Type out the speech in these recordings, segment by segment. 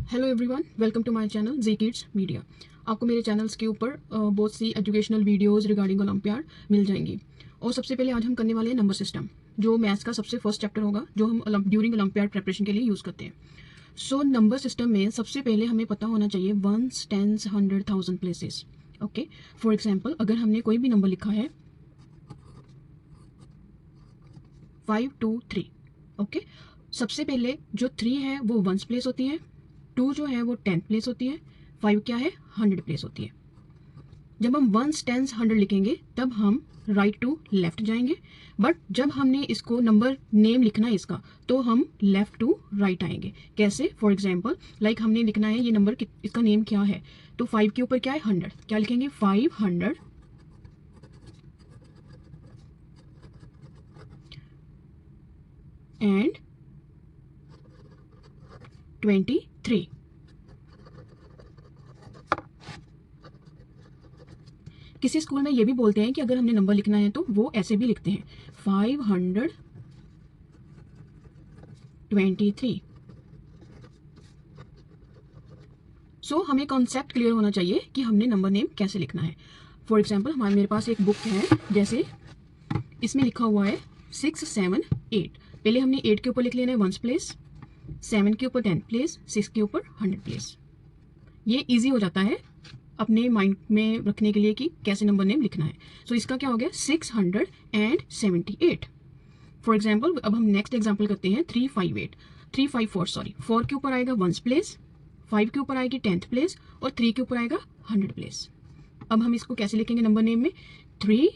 Hello everyone, welcome to my channel G kids media. आपको मेरे channels के ऊपर बहुत सी एजुकेशनल वीडियोस रिगार्डिंग ओलंपियाड मिल जाएंगी। और सबसे पहले आज हम करने वाले हैं नंबर सिस्टम, जो मैथ्स का सबसे फर्स्ट चैप्टर होगा, जो हम ड्यूरिंग ओलंपियाड प्रिपरेशन के लिए यूज़ करते हैं। सो नंबर सिस्टम में सबसे पहले हमें पता होना चाहिए ones, tens, 100, 1000 places. Okay, for example अगर हमने कोई भी नंबर लिखा है 5, 2, 3। ओके, सबसे पहले जो 3 है वो वंस प्लेस होती है, 2 जो है वो 10 प्लेस होती है, 5 क्या है 100 प्लेस होती है। जब हम वंस, टेंस, 100 लिखेंगे तब हम राइट टू लेफ्ट जाएंगे, बट जब हमने इसको नंबर नेम लिखना है इसका, तो हम लेफ्ट टू राइट आएंगे। कैसे? फॉर एग्जाम्पल लाइक हमने लिखना है ये नंबर, इसका नेम क्या है, तो 5 के ऊपर क्या है 100, क्या लिखेंगे 500 एंड 23। किसी स्कूल में ये भी बोलते हैं कि अगर हमने नंबर लिखना है तो वो ऐसे भी लिखते हैं 523। सो हमें कॉन्सेप्ट क्लियर होना चाहिए कि हमने नंबर नेम कैसे लिखना है। फॉर एग्जाम्पल मेरे पास एक बुक है, जैसे इसमें लिखा हुआ है 6, 7, 8। पहले हमने 8 के ऊपर लिख लेना है वंस प्लेस, 7 के ऊपर 10 प्लेस, 6 के ऊपर 100 प्लेस। ये इजी हो जाता है अपने माइंड में रखने के लिए कि कैसे नंबर नेम लिखना है। सो इसका क्या हो गया 678। फॉर एग्जाम्पल अब हम नेक्स्ट एग्जाम्पल करते हैं 354 सॉरी। 4 के ऊपर आएगा वंस प्लेस, 5 के ऊपर आएगी 10th प्लेस और 3 के ऊपर आएगा 100 प्लेस। अब हम इसको कैसे लिखेंगे नंबर नेम में 3।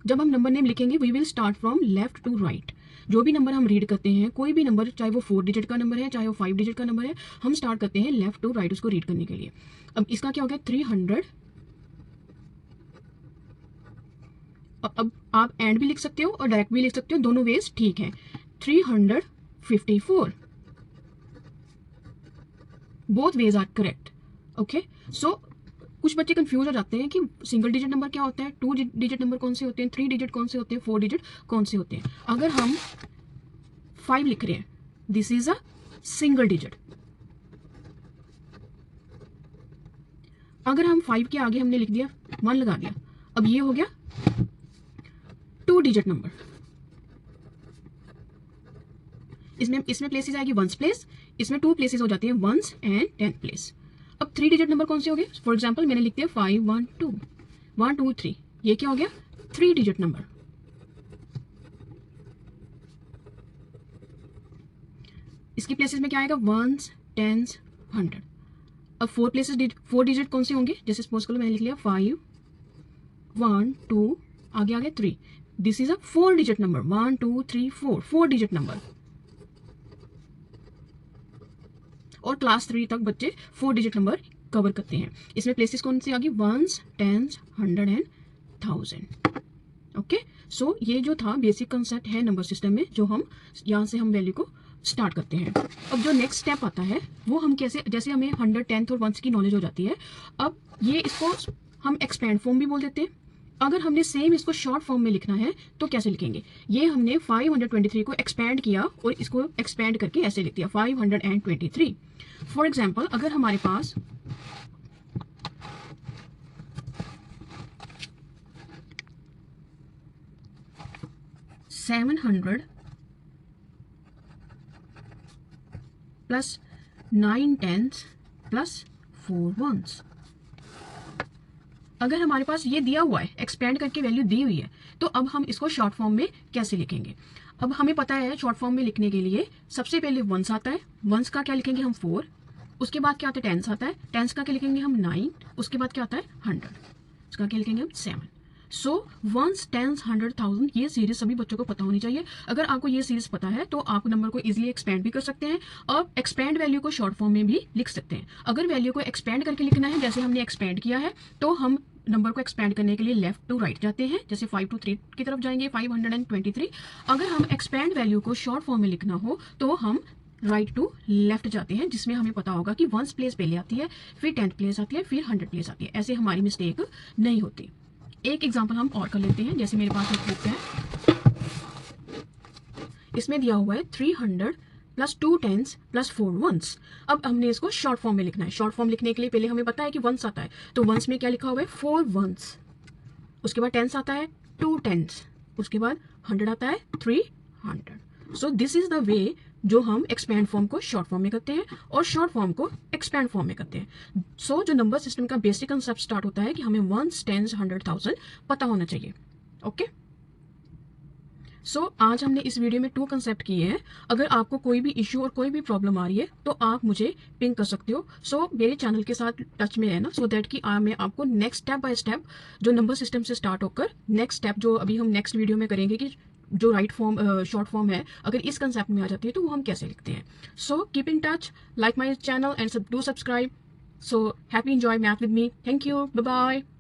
जब हम नंबर नेम लिखेंगे we will start from left to right. जो भी नंबर हम रीड करते हैं, कोई भी नंबर, चाहे वो 4 डिजिट का नंबर है चाहे वो 5 डिजिट का नंबर है, हम स्टार्ट करते हैं लेफ्ट टू राइट उसको रीड करने के लिए। अब इसका क्या हो गया 300। अब आप एंड भी लिख सकते हो और डायरेक्ट भी लिख सकते हो, दोनों वेज ठीक है। 354, both ways are correct. Okay, so कुछ बच्चे कंफ्यूज हो जाते हैं कि सिंगल डिजिट नंबर क्या होता है, 2 डिजिट नंबर कौन से होते हैं, 3 डिजिट कौन से होते हैं, 4 डिजिट कौन से होते हैं। अगर हम 5 लिख रहे हैं, this is a single digit. अगर हम 5 के आगे हमने लिख दिया 1 लगा दिया, अब ये हो गया 2 डिजिट नंबर। इसमें प्लेसेस आएगी वंस प्लेस, इसमें 2 प्लेसेस हो जाती है वंस एंड 10th प्लेस। अब 3 डिजिट नंबर कौन से हो गए? फॉर एग्जाम्पल मैंने लिख दिया 5, 1, 2, 1, 2, 3। ये क्या हो गया 3 डिजिट नंबर। इसकी प्लेसेस में क्या आएगा वंस, टेंस, 100। अब 4 डिजिट कौन से होंगे? जैसे सपोज करो मैंने लिख लिया 5, 1, 2, आगे आ गया 3। This is a 4 digit number, 1, 2, 3, 4 digit number. और क्लास 3 तक बच्चे 4 डिजिट नंबर कवर करते हैं। इसमें प्लेसेस कौन सी आ गई वंस, टेंस, 100 एंड 1000। ओके, सो ये जो था बेसिक कंसेप्ट है नंबर सिस्टम में, जो हम यहाँ से हम वैल्यू को स्टार्ट करते हैं। अब जो नेक्स्ट स्टेप आता है वो हम कैसे, जैसे हमें 100, 10th और वंस की नॉलेज हो जाती है, अब ये इसको हम एक्सपेंड फॉर्म भी बोल देते हैं। अगर हमने सेम इसको शॉर्ट फॉर्म में लिखना है तो कैसे लिखेंगे? ये हमने 523 को एक्सपैंड किया और इसको एक्सपैंड करके ऐसे लिख दिया 523। फॉर एग्जाम्पल अगर हमारे पास 700 प्लस 9 10 प्लस 4 वंस, अगर हमारे पास ये दिया हुआ है, एक्सपेंड करके वैल्यू दी हुई है, तो अब हम इसको शॉर्ट फॉर्म में कैसे लिखेंगे? अब हमें पता है शॉर्ट फॉर्म में लिखने के लिए सबसे पहले वंस आता है, वंस का क्या लिखेंगे हम 4। उसके बाद क्या आता है टेंस आता है, टेंस का क्या लिखेंगे हम 9। उसके बाद क्या आता है 100, उसका क्या लिखेंगे हम 7। सो वंस, टेंस, 100, 1000 ये सीरीज सभी बच्चों को पता होनी चाहिए। अगर आपको ये सीरीज पता है तो आप नंबर को इजीली एक्सपेंड भी कर सकते हैं और एक्सपेंड वैल्यू को शॉर्ट फॉर्म में भी लिख सकते हैं। अगर वैल्यू को एक्सपेंड करके लिखना है, जैसे हमने एक्सपेंड किया है, तो हम नंबर को एक्सपेंड करने के लिए लेफ्ट टू राइट जाते हैं, जैसे 5 to 3 की तरफ जाएंगे 523। अगर हम एक्सपेंड वैल्यू को शॉर्ट फॉर्म में लिखना हो तो हम राइट टू लेफ्ट जाते हैं, जिसमें हमें पता होगा कि वंस प्लेस पहले आती है, फिर 10th प्लेस आती है, फिर 100 प्लेस आती है। ऐसे हमारी मिस्टेक नहीं होती। एक एग्जाम्पल हम और कर लेते हैं, जैसे मेरे पास एक बुक है, इसमें दिया हुआ है 300 प्लस 2 टेंस प्लस 4 वंस। अब हमने इसको शॉर्ट फॉर्म में लिखना है। शॉर्ट फॉर्म लिखने के लिए पहले हमें पता है कि वंस आता है, तो वंस में क्या लिखा हुआ है 4 वंस, उसके बाद टेंस आता है 2 टेंस, उसके बाद 100 आता है 300। So this is the way जो हम एक्सपैंड फॉर्म को शॉर्ट फॉर्म में करते हैं और शॉर्ट फॉर्म को एक्सपैंड फॉर्म में करते हैं। सो जो नंबर सिस्टम का बेसिक कंसेप्ट स्टार्ट होता है कि हमें वंस, टेंस, 100,000 पता होना चाहिए। ओके सो आज हमने इस वीडियो में 2 कंसेप्ट किए हैं। अगर आपको कोई भी इश्यू और कोई भी प्रॉब्लम आ रही है तो आप मुझे पिंग कर सकते हो। सो मेरे चैनल के साथ टच में है ना, सो दैट कि मैं आपको नेक्स्ट स्टेप बाय स्टेप जो नंबर सिस्टम से स्टार्ट होकर नेक्स्ट स्टेप जो अभी हम नेक्स्ट वीडियो में करेंगे कि जो राइट फॉर्म शॉर्ट फॉर्म है अगर इस कंसेप्ट में आ जाती है तो वो हम कैसे लिखते हैं। So keep in touch, like my channel and do subscribe. So happy enjoy math with me. Thank you, bye bye.